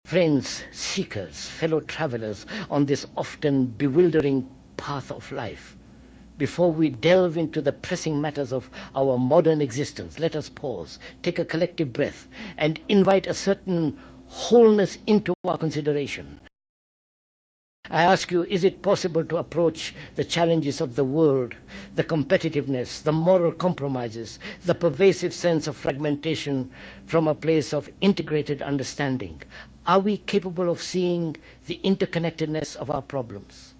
Friends, seekers, fellow travelers on this often bewildering path of life, before we delve into the pressing matters of our modern existence, let us pause, take a collective breath, and invite a certain wholeness into our consideration. I ask you, is it possible to approach the challenges of the world, the competitiveness, the moral compromises, the pervasive sense of fragmentation from a place of integrated understanding? Are we capable of seeing the interconnectedness of our problems?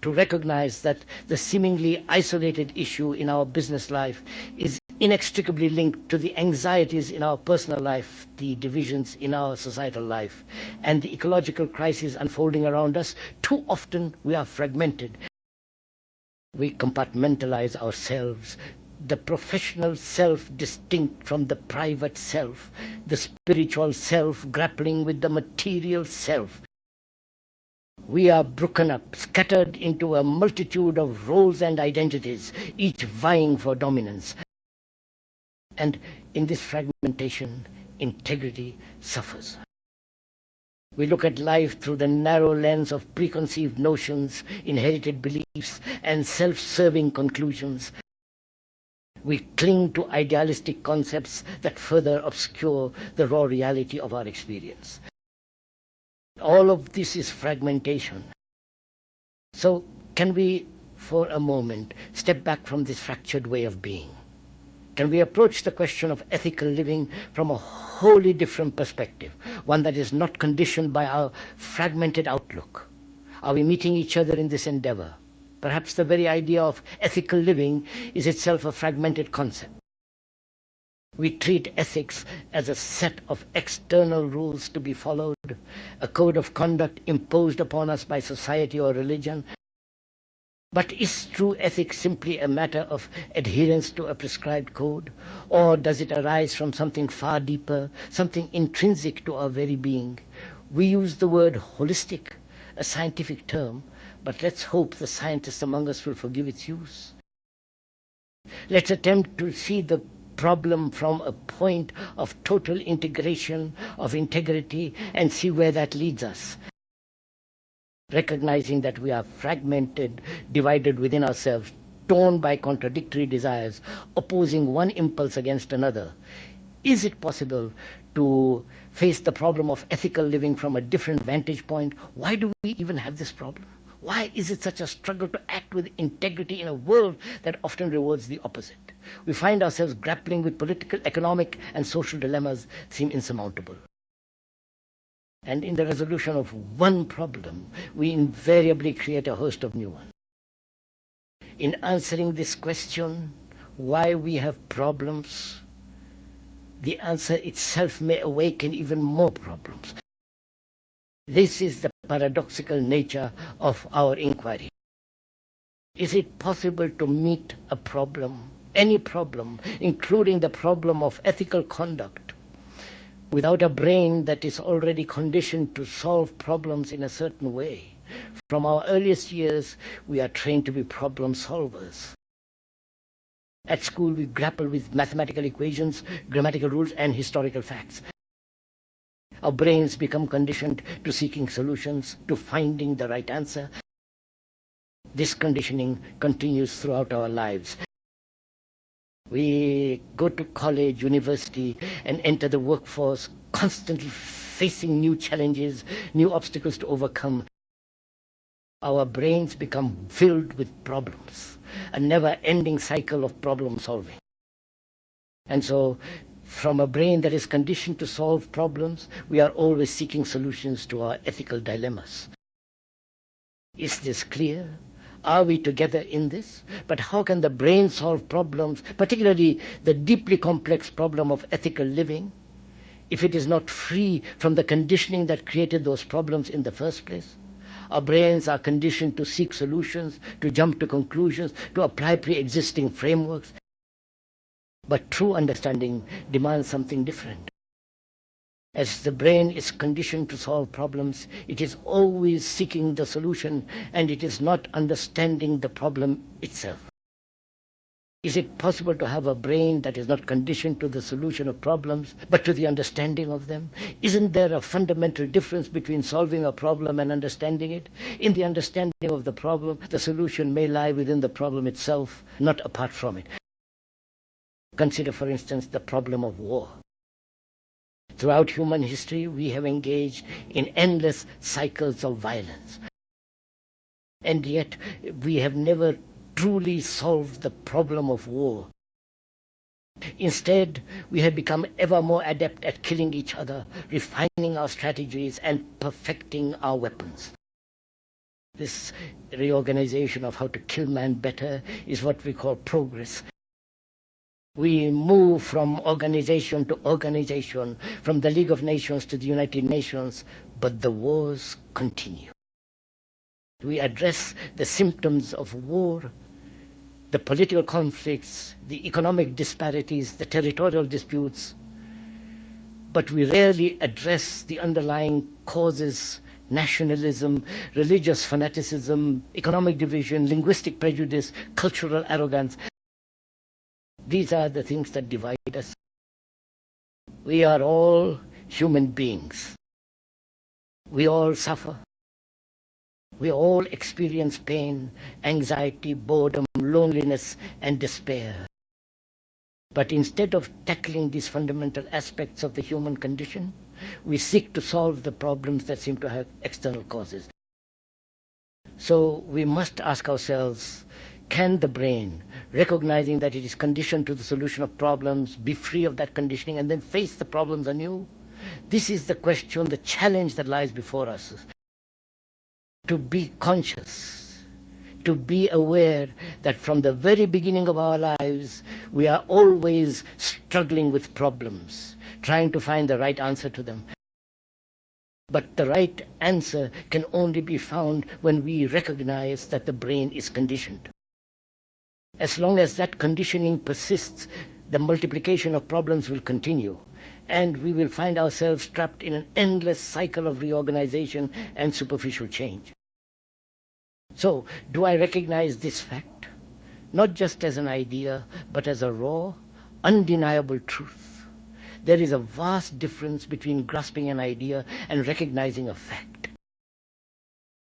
To recognize that the seemingly isolated issue in our business life is inextricably linked to the anxieties in our personal life, the divisions in our societal life, and the ecological crises unfolding around us. Too often we are fragmented. We compartmentalize ourselves, the professional self distinct from the private self, the spiritual self grappling with the material self. We are broken up, scattered into a multitude of roles and identities, each vying for dominance. And in this fragmentation, integrity suffers. We look at life through the narrow lens of preconceived notions, inherited beliefs, and self-serving conclusions. We cling to idealistic concepts that further obscure the raw reality of our experience. All of this is fragmentation. So can we, for a moment, step back from this fractured way of being? Can we approach the question of ethical living from a wholly different perspective, one that is not conditioned by our fragmented outlook? Are we meeting each other in this endeavor? Perhaps the very idea of ethical living is itself a fragmented concept. We treat ethics as a set of external rules to be followed, a code of conduct imposed upon us by society or religion. But is true ethics simply a matter of adherence to a prescribed code? Or does it arise from something far deeper, something intrinsic to our very being? We use the word holistic, a scientific term, but let's hope the scientists among us will forgive its use. Let's attempt to see the problem from a point of total integration, of integrity, and see where that leads us. Recognizing that we are fragmented, divided within ourselves, torn by contradictory desires, opposing one impulse against another. Is it possible to face the problem of ethical living from a different vantage point? Why do we even have this problem? Why is it such a struggle to act with integrity in a world that often rewards the opposite? We find ourselves grappling with political, economic, and social dilemmas that seem insurmountable. And in the resolution of one problem, we invariably create a host of new ones. In answering this question, why we have problems, the answer itself may awaken even more problems. This is the paradoxical nature of our inquiry. Is it possible to meet a problem, any problem, including the problem of ethical conduct, without a brain that is already conditioned to solve problems in a certain way? From our earliest years, we are trained to be problem solvers. At school, we grapple with mathematical equations, grammatical rules, and historical facts. Our brains become conditioned to seeking solutions, to finding the right answer. This conditioning continues throughout our lives. We go to college, university, and enter the workforce, constantly facing new challenges, new obstacles to overcome. Our brains become filled with problems, a never-ending cycle of problem solving. And so, from a brain that is conditioned to solve problems, we are always seeking solutions to our ethical dilemmas. Is this clear? Are we together in this? But how can the brain solve problems, particularly the deeply complex problem of ethical living, if it is not free from the conditioning that created those problems in the first place? Our brains are conditioned to seek solutions, to jump to conclusions, to apply pre-existing frameworks. But true understanding demands something different. As the brain is conditioned to solve problems, it is always seeking the solution, and it is not understanding the problem itself. Is it possible to have a brain that is not conditioned to the solution of problems, but to the understanding of them? Isn't there a fundamental difference between solving a problem and understanding it? In the understanding of the problem, the solution may lie within the problem itself, not apart from it. Consider, for instance, the problem of war. Throughout human history, we have engaged in endless cycles of violence. And yet, we have never truly solved the problem of war. Instead, we have become ever more adept at killing each other, refining our strategies, and perfecting our weapons. This reorganization of how to kill man better is what we call progress. We move from organization to organization, from the League of Nations to the United Nations, but the wars continue. We address the symptoms of war, the political conflicts, the economic disparities, the territorial disputes, but we rarely address the underlying causes: nationalism, religious fanaticism, economic division, linguistic prejudice, cultural arrogance. These are the things that divide us. We are all human beings. We all suffer. We all experience pain, anxiety, boredom, loneliness, and despair. But instead of tackling these fundamental aspects of the human condition, we seek to solve the problems that seem to have external causes. So we must ask ourselves, can the brain, recognizing that it is conditioned to the solution of problems, be free of that conditioning and then face the problems anew? This is the question, the challenge that lies before us. To be conscious, to be aware that from the very beginning of our lives, we are always struggling with problems, trying to find the right answer to them. But the right answer can only be found when we recognize that the brain is conditioned. As long as that conditioning persists, the multiplication of problems will continue, and we will find ourselves trapped in an endless cycle of reorganization and superficial change. So, do I recognize this fact, not just as an idea, but as a raw, undeniable truth? There is a vast difference between grasping an idea and recognizing a fact.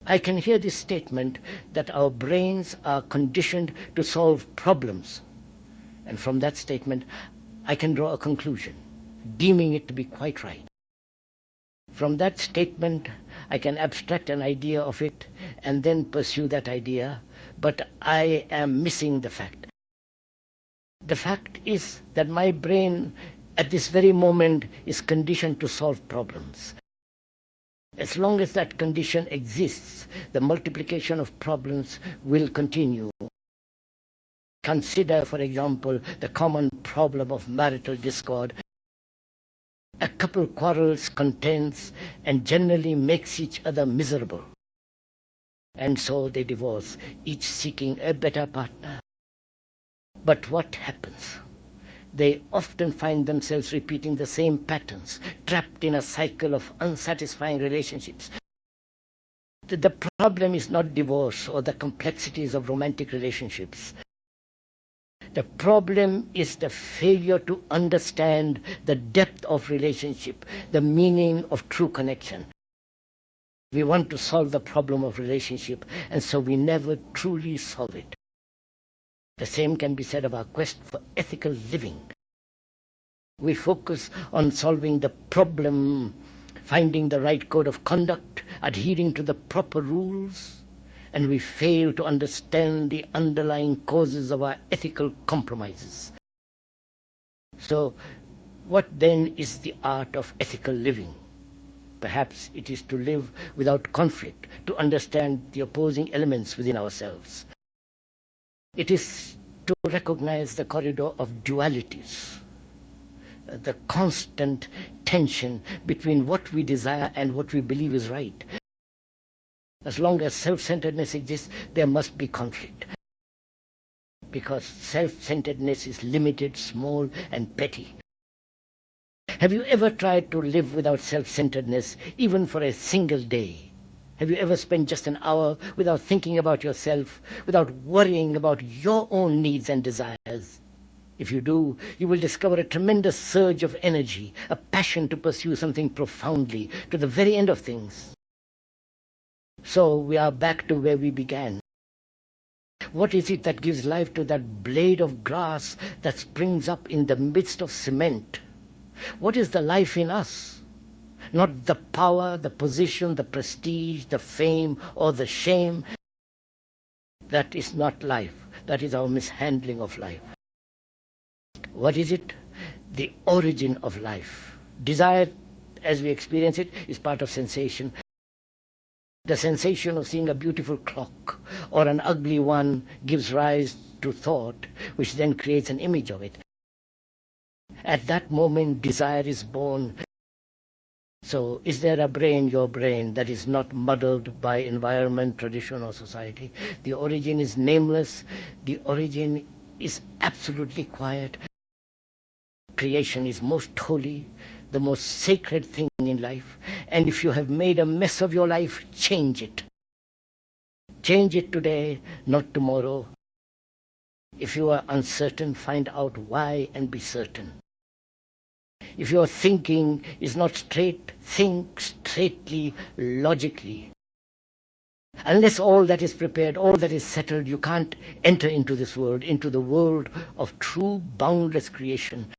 I can hear this statement that our brains are conditioned to solve problems, and from that statement, I can draw a conclusion, deeming it to be quite right. From that statement, I can abstract an idea of it and then pursue that idea, but I am missing the fact. The fact is that my brain at this very moment is conditioned to solve problems. As long as that condition exists, the multiplication of problems will continue. Consider, for example, the common problem of marital discord. A couple quarrels, contends, and generally makes each other miserable. And so they divorce, each seeking a better partner. But what happens? They often find themselves repeating the same patterns, trapped in a cycle of unsatisfying relationships. The problem is not divorce or the complexities of romantic relationships. The problem is the failure to understand the depth of relationship, the meaning of true connection. We want to solve the problem of relationship, and so we never truly solve it. The same can be said of our quest for ethical living. We focus on solving the problem, finding the right code of conduct, adhering to the proper rules, and we fail to understand the underlying causes of our ethical compromises. So, what then is the art of ethical living? Perhaps it is to live without conflict, to understand the opposing elements within ourselves. It is to recognize the corridor of dualities, the constant tension between what we desire and what we believe is right. As long as self-centeredness exists, there must be conflict. Because self-centeredness is limited, small, and petty. Have you ever tried to live without self-centeredness, even for a single day? Have you ever spent just an hour without thinking about yourself, without worrying about your own needs and desires? If you do, you will discover a tremendous surge of energy, a passion to pursue something profoundly, to the very end of things. So we are back to where we began. What is it that gives life to that blade of grass that springs up in the midst of cement? What is the life in us? Not the power, the position, the prestige, the fame, or the shame. That is not life. That is our mishandling of life. What is it? The origin of life. Desire, as we experience it, is part of sensation. The sensation of seeing a beautiful clock or an ugly one gives rise to thought, which then creates an image of it. At that moment, desire is born. So is there a brain, your brain, that is not muddled by environment, tradition, or society? The origin is nameless. The origin is absolutely quiet. Creation is most holy, the most sacred thing in life. And if you have made a mess of your life, change it. Change it today, not tomorrow. If you are uncertain, find out why and be certain. If your thinking is not straight, think straightly, logically. Unless all that is prepared, all that is settled, you can't enter into this world, into the world of true boundless creation.